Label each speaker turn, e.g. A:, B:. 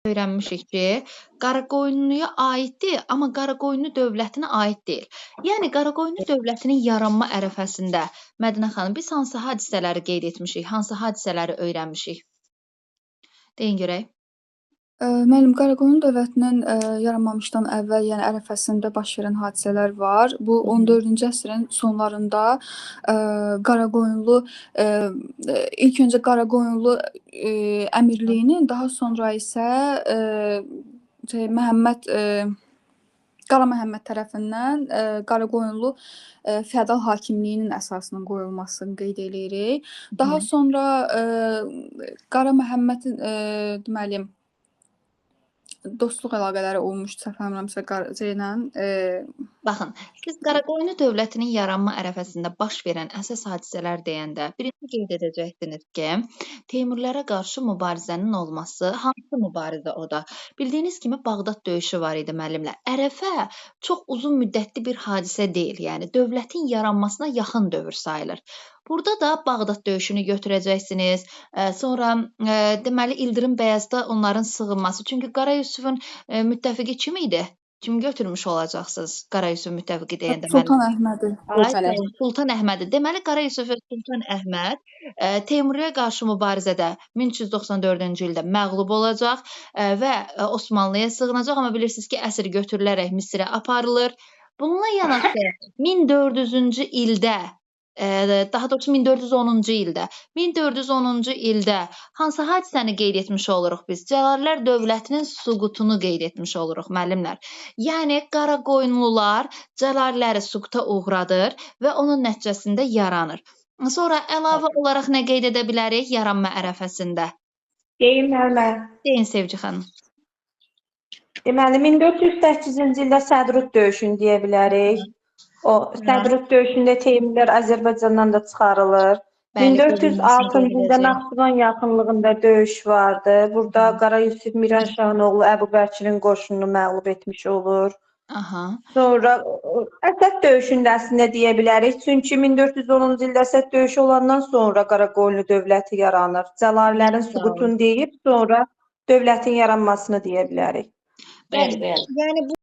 A: öyrənmişik ki, Qaraqoyunluya aiddir, amma Qaraqoyunlu dövlətinə aid deyil. Yəni Qaraqoyunlu dövlətinin yaranma ərəfəsində Mədinə xanım biz hansı hadisələri qeyd etmişik, hansı hadisələri öyrənmişik? Deyin görək.
B: Müəllim, Qaraqoyunlu dövlətinin yaranmamışdan əvvəl, yəni ərəfəsində baş verən hadisələr var. Bu 14-cü əsrin sonlarında Qaraqoyunlu ilk öncə Qaraqoyunlu əmirliyinin, daha sonra isə Qara Məhəmməd tərəfindən Qaraqoyunlu feodal hakimliyinin əsasının qoyulmasını qeyd edirik. Daha sonra Qara Məhəmmədin deməli dostluq əlaqələri olmuşdu, səhv eləmirəmsə ilə.
A: Baxın, siz Qaraqoyunlu dövlətinin yaranma ərəfəsində baş verən əsas hadisələr deyəndə birinci qeyd edəcəksiniz ki, Teymurlərə qarşı mübarizənin olması, hansı mübarizə o da? Bildiyiniz kimi Bağdad döyüşü var idi müəllimlər. Ərəfə çox uzun müddətli bir hadisə deyil, yəni dövlətin yaranmasına yaxın dövr sayılır. Burada da Bağdad döyüşünü götürəcəksiniz. Sonra deməli İldırım Bəyazda onların sığınması. Çünki Qara Yusifin müttəfiqi kim idi? Kim götürmüş olacaqsınız Qara Yusif müttəfiqi deyəndə?
B: Sultan Əhmədi.
A: Sultan Əhmədi. Deməli Qara Yusif və Sultan Əhməd Teymuriyə qarşı mübarizədə 1394-cü ildə məğlub olacaq və Osmanlıya sığınacaq. Amma bilirsiniz ki, əsir götürülərək Misirə aparılır. Bununla yanaşı 1400-cü ildə daha doğrusu 1410-cu ildə hansı hadisəni qeyd etmiş oluruq biz? Cəlalilər dövlətinin süqutunu qeyd etmiş oluruq müəllimlər. Yəni Qaraqoyunlular Cəlalləri süquta uğradır və onun nəticəsində yaranır. Sonra əlavə olaraq nə qeyd edə bilərik yaranma ərəfəsində?
C: Deyin müəllimə.
A: Deyin Sevci xanım.
C: Deməli 1408-ci ildə Sədrut döyüşünü deyə bilərik. O Sədrut döyüşündə Teymurlər Azərbaycandan da çıxarılır. 1406-cı ildə Naxçıvan yaxınlığında döyüş vardı. Burada Qara Yusif Miranşahın oğlu Əbu Bəkirin qoşununu məğlub etmiş olur. Sonra Əsəd döyüşündə əslində deyə bilərik. Çünki 1410-cu ildə Əsəd döyüşü olandan sonra Qaraqoyunlu dövləti yaranır. Cəlalilərin süqutunu deyib, sonra dövlətin yaranmasını deyə bilərik.
A: Yəni bu